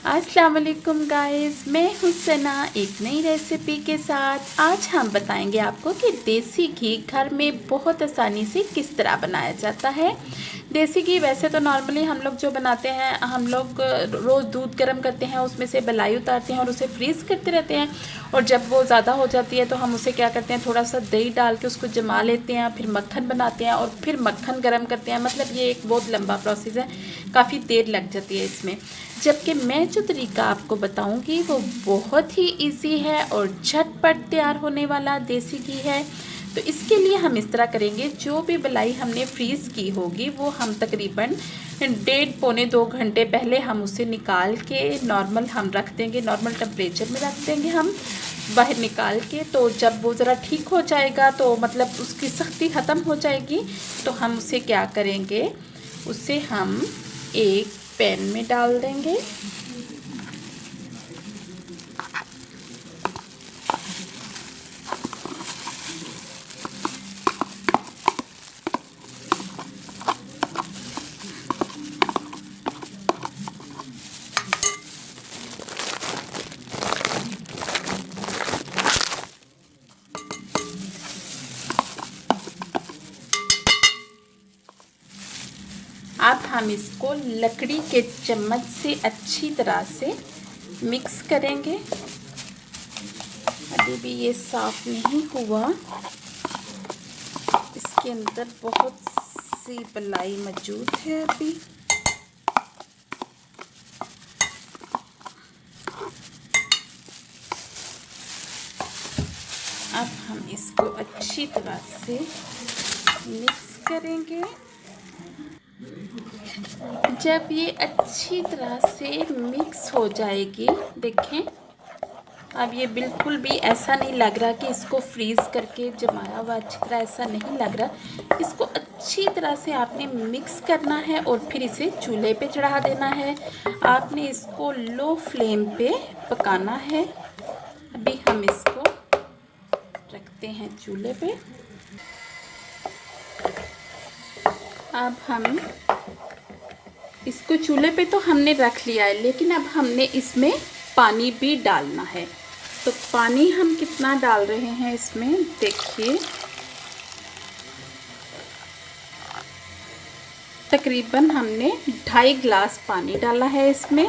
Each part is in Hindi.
अस्सलाम वालेकुम गाइस, मैं हूँ सना एक नई रेसिपी के साथ। आज हम बताएंगे आपको कि देसी घी घर में बहुत आसानी से किस तरह बनाया जाता है। देसी घी वैसे तो नॉर्मली हम लोग जो बनाते हैं, हम लोग रोज़ दूध गर्म करते हैं, उसमें से मलाई उतारते हैं और उसे फ्रीज़ करते रहते हैं। और जब वो ज़्यादा हो जाती है तो हम उसे क्या करते हैं, थोड़ा सा दही डाल के उसको जमा लेते हैं, फिर मक्खन बनाते हैं और फिर मक्खन गर्म करते हैं। मतलब ये एक बहुत लंबा प्रोसेस है, काफ़ी देर लग जाती है इसमें। जबकि मैं जो तरीका आपको बताऊंगी वो बहुत ही इजी है और झटपट तैयार होने वाला देसी घी है। तो इसके लिए हम इस तरह करेंगे, जो भी मलाई हमने फ्रीज़ की होगी वो हम तकरीबन 1.5-2 घंटे पहले हम उसे निकाल के नॉर्मल हम रख देंगे, नॉर्मल टेम्परेचर में रख देंगे हम बाहर निकाल के। तो जब वो ज़रा ठीक हो जाएगा, तो मतलब उसकी सख्ती ख़त्म हो जाएगी, तो हम उसे क्या करेंगे, उसे हम एक पैन में डाल देंगे। अब हम इसको लकड़ी के चम्मच से अच्छी तरह से मिक्स करेंगे। अभी भी ये साफ नहीं हुआ, इसके अंदर बहुत सी मलाई मौजूद है अभी। अब हम इसको अच्छी तरह से मिक्स करेंगे। जब ये अच्छी तरह से मिक्स हो जाएगी, देखें अब ये बिल्कुल भी ऐसा नहीं लग रहा कि इसको फ्रीज़ करके जमाया हुआ अच्छी तरह, ऐसा नहीं लग रहा। इसको अच्छी तरह से आपने मिक्स करना है और फिर इसे चूल्हे पे चढ़ा देना है। आपने इसको लो फ्लेम पे पकाना है। अभी हम इसको रखते हैं चूल्हे पे। अब हम इसको चूल्हे पे तो हमने रख लिया है, लेकिन अब हमने इसमें पानी भी डालना है। तो पानी हम कितना डाल रहे हैं इसमें, देखिए तकरीबन हमने 2.5 गिलास पानी डाला है इसमें।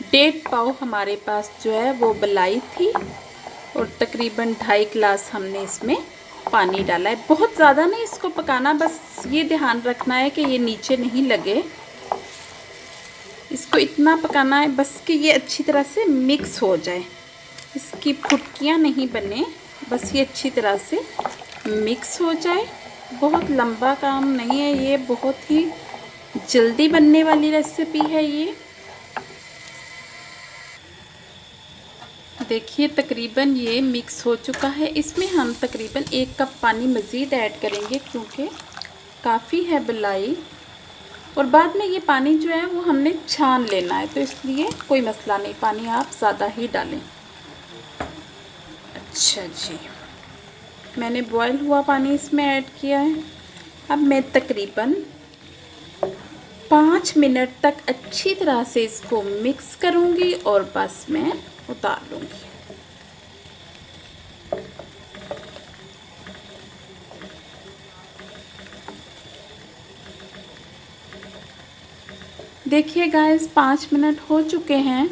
1.5 पाव हमारे पास जो है वो मलाई थी और तकरीबन 2.5 गिलास हमने इसमें पानी डाला है। बहुत ज़्यादा नहीं इसको पकाना, बस ये ध्यान रखना है कि ये नीचे नहीं लगे। इसको इतना पकाना है बस कि ये अच्छी तरह से मिक्स हो जाए, इसकी फुटकियाँ नहीं बने, बस ये अच्छी तरह से मिक्स हो जाए। बहुत लंबा काम नहीं है ये, बहुत ही जल्दी बनने वाली रेसिपी है ये। देखिए तकरीबन ये मिक्स हो चुका है। इसमें हम तकरीबन 1 कप पानी मज़ीद ऐड करेंगे, क्योंकि काफ़ी है मलाई और बाद में ये पानी जो है वो हमने छान लेना है, तो इसलिए कोई मसला नहीं, पानी आप ज़्यादा ही डालें। अच्छा जी, मैंने बॉयल हुआ पानी इसमें ऐड किया है। अब मैं तकरीबन 5 मिनट तक अच्छी तरह से इसको मिक्स करूँगी और बस मैं उतार लूँगी। देखिए गाइस, 5 मिनट हो चुके हैं।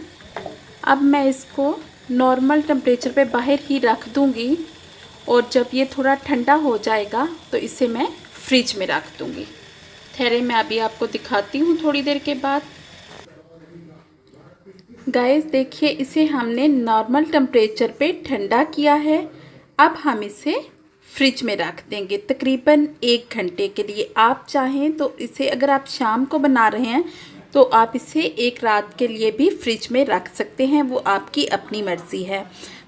अब मैं इसको नॉर्मल टेम्परेचर पे बाहर ही रख दूँगी और जब ये थोड़ा ठंडा हो जाएगा तो इसे मैं फ्रिज में रख दूँगी। ठहरे, मैं अभी आपको दिखाती हूँ थोड़ी देर के बाद। गाइस देखिए, इसे हमने नॉर्मल टेम्परेचर पे ठंडा किया है। अब हम इसे फ्रिज में रख देंगे तकरीबन 1 घंटे के लिए। आप चाहें तो इसे, अगर आप शाम को बना रहे हैं तो आप इसे 1 रात के लिए भी फ्रिज में रख सकते हैं, वो आपकी अपनी मर्ज़ी है।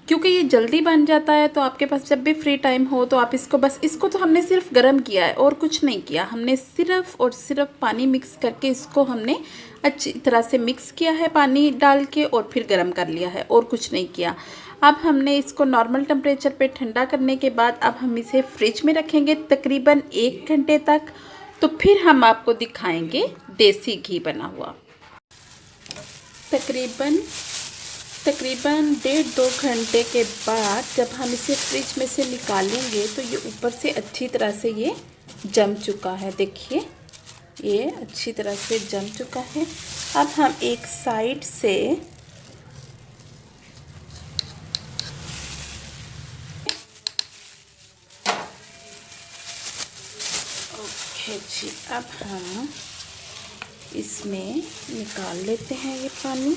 क्योंकि ये जल्दी बन जाता है, तो आपके पास जब भी फ्री टाइम हो तो आप इसको, बस इसको तो हमने सिर्फ गर्म किया है और कुछ नहीं किया। हमने सिर्फ और सिर्फ पानी मिक्स करके इसको हमने अच्छी तरह से मिक्स किया है, पानी डाल के, और फिर गर्म कर लिया है और कुछ नहीं किया। अब हमने इसको नॉर्मल टेम्परेचर पे ठंडा करने के बाद अब हम इसे फ्रिज में रखेंगे तकरीबन 1 घंटे तक। तो फिर हम आपको दिखाएंगे देसी घी बना हुआ। तकरीबन 1.5-2 घंटे के बाद जब हम इसे फ्रिज में से निकालेंगे तो ये ऊपर से अच्छी तरह से ये जम चुका है। देखिए ये अच्छी तरह से जम चुका है। अब हम एक साइड से जी, अब हम इसमें निकाल लेते हैं ये पानी।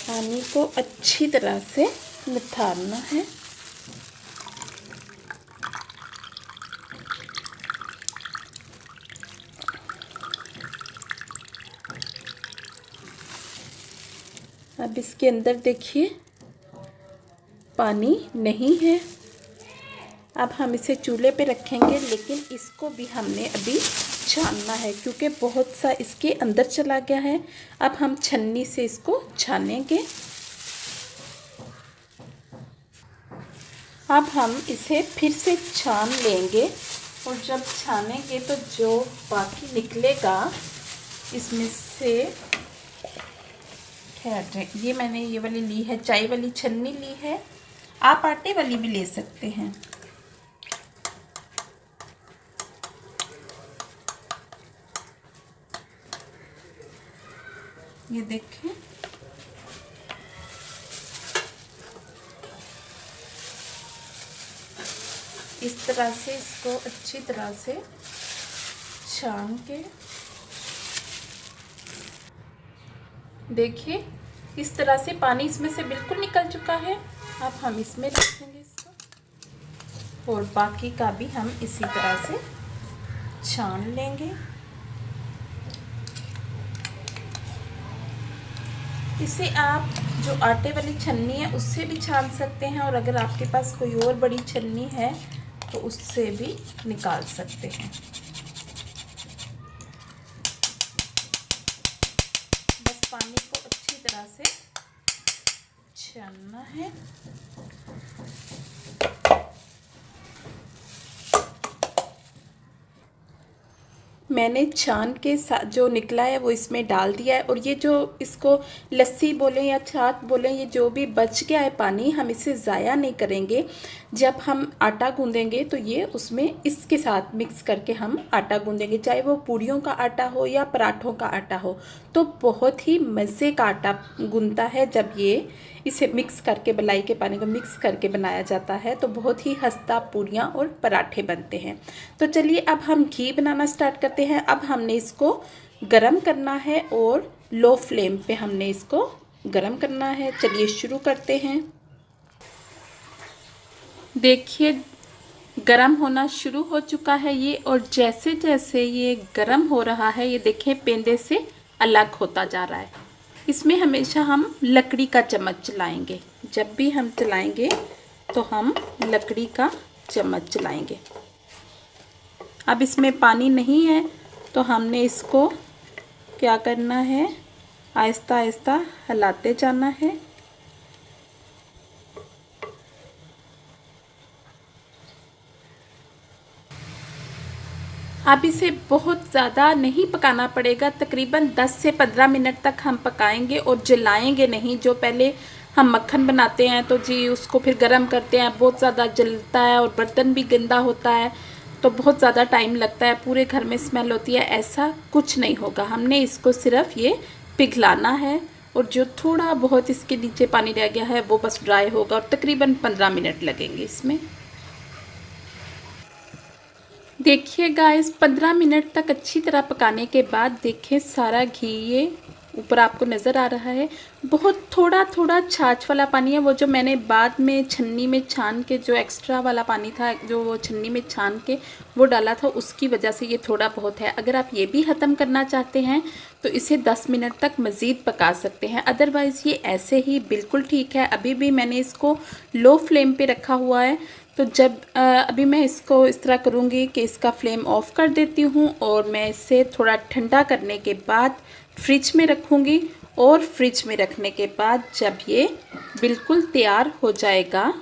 पानी को अच्छी तरह से निथारना है। अब इसके अंदर देखिए पानी नहीं है। अब हम इसे चूल्हे पे रखेंगे, लेकिन इसको भी हमने अभी छानना है क्योंकि बहुत सा इसके अंदर चला गया है। अब हम छन्नी से इसको छानेंगे। अब हम इसे फिर से छान लेंगे और जब छानेंगे तो जो बाकी निकलेगा इसमें से, खैर ये मैंने ये वाली ली है, चाय वाली छन्नी ली है, आप आटे वाली भी ले सकते हैं। ये देखें इस तरह से इसको अच्छी तरह से छान के, देखिए इस तरह से पानी इसमें से बिल्कुल निकल चुका है। अब हम इसमें रख देंगे इसको और बाकी का भी हम इसी तरह से छान लेंगे। इसे आप जो आटे वाली छन्नी है उससे भी छान सकते हैं, और अगर आपके पास कोई और बड़ी छन्नी है तो उससे भी निकाल सकते हैं। बस पानी को अच्छी तरह से छानना है। मैंने छान के साथ जो निकला है वो इसमें डाल दिया है, और ये जो इसको लस्सी बोलें या छाछ बोलें, ये जो भी बच गया है पानी हम इसे ज़ाया नहीं करेंगे। जब हम आटा गूंदेंगे तो ये उसमें इसके साथ मिक्स करके हम आटा गूंदेंगे, चाहे वो पूड़ियों का आटा हो या पराठों का आटा हो। तो बहुत ही मज़े का आटा गूंदता है जब ये इसे मिक्स करके, मलाई के पानी को मिक्स करके बनाया जाता है, तो बहुत ही खस्ता पूड़ियाँ और पराठे बनते हैं। तो चलिए अब हम घी बनाना स्टार्ट करते हैं। अब हमने इसको गरम करना है और लो फ्लेम पे हमने इसको गरम करना है। चलिए शुरू करते हैं। देखिए गरम होना शुरू हो चुका है ये, और जैसे जैसे ये गरम हो रहा है ये देखें पेंदे से अलग होता जा रहा है। इसमें हमेशा हम लकड़ी का चम्मच चलाएंगे, जब भी हम चलाएंगे तो हम लकड़ी का चम्मच चलाएंगे। अब इसमें पानी नहीं है तो हमने इसको क्या करना है, आहिस्ता आहिस्ता हिलाते जाना है। अब इसे बहुत ज़्यादा नहीं पकाना पड़ेगा, तकरीबन 10 से 15 मिनट तक हम पकाएंगे और जलाएंगे नहीं। जो पहले हम मक्खन बनाते हैं तो जी उसको फिर गरम करते हैं, बहुत ज़्यादा जलता है और बर्तन भी गंदा होता है, तो बहुत ज़्यादा टाइम लगता है, पूरे घर में स्मेल होती है। ऐसा कुछ नहीं होगा। हमने इसको सिर्फ ये पिघलाना है, और जो थोड़ा बहुत इसके नीचे पानी रह गया है वो बस ड्राई होगा, और तकरीबन 15 मिनट लगेंगे इसमें। देखिए गाइस 15 मिनट तक अच्छी तरह पकाने के बाद देखिए सारा घी ये ऊपर आपको नज़र आ रहा है, बहुत थोड़ा थोड़ा छाछ वाला पानी है। वो जो मैंने बाद में छन्नी में छान के जो एक्स्ट्रा वाला पानी था, जो वो छन्नी में छान के वो डाला था, उसकी वजह से ये थोड़ा बहुत है। अगर आप ये भी ख़त्म करना चाहते हैं तो इसे 10 मिनट तक मज़ीद पका सकते हैं, अदरवाइज़ ये ऐसे ही बिल्कुल ठीक है। अभी भी मैंने इसको लो फ्लेम पे रखा हुआ है। तो जब अभी मैं इसको इस तरह करूँगी कि इसका फ्लेम ऑफ़ कर देती हूँ और मैं इसे थोड़ा ठंडा करने के बाद फ्रिज में रखूँगी। और फ्रिज में रखने के बाद जब ये बिल्कुल तैयार हो जाएगा,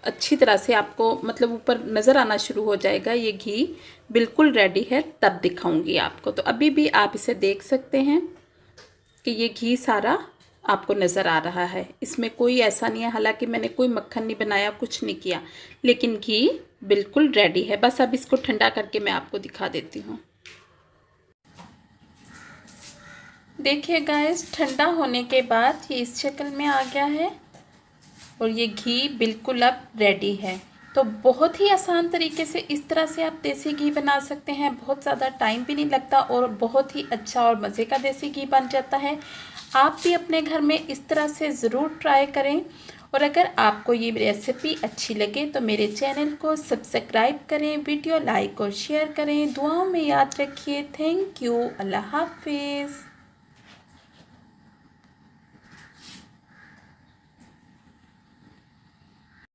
अच्छी तरह से आपको मतलब ऊपर नज़र आना शुरू हो जाएगा, ये घी बिल्कुल रेडी है, तब दिखाऊंगी आपको। तो अभी भी आप इसे देख सकते हैं कि ये घी सारा आपको नज़र आ रहा है, इसमें कोई ऐसा नहीं है। हालांकि मैंने कोई मक्खन नहीं बनाया, कुछ नहीं किया, लेकिन घी बिल्कुल रेडी है। बस अब इसको ठंडा करके मैं आपको दिखा देती हूँ। देखिए गाइस, ठंडा होने के बाद ये इस शक्ल में आ गया है और ये घी बिल्कुल अब रेडी है। तो बहुत ही आसान तरीके से इस तरह से आप देसी घी बना सकते हैं, बहुत ज़्यादा टाइम भी नहीं लगता और बहुत ही अच्छा और मज़े का देसी घी बन जाता है। आप भी अपने घर में इस तरह से ज़रूर ट्राई करें। और अगर आपको ये रेसिपी अच्छी लगे तो मेरे चैनल को सब्सक्राइब करें, वीडियो लाइक और शेयर करें। दुआओं में याद रखिए। Thank you. अल्लाह हाफिज़।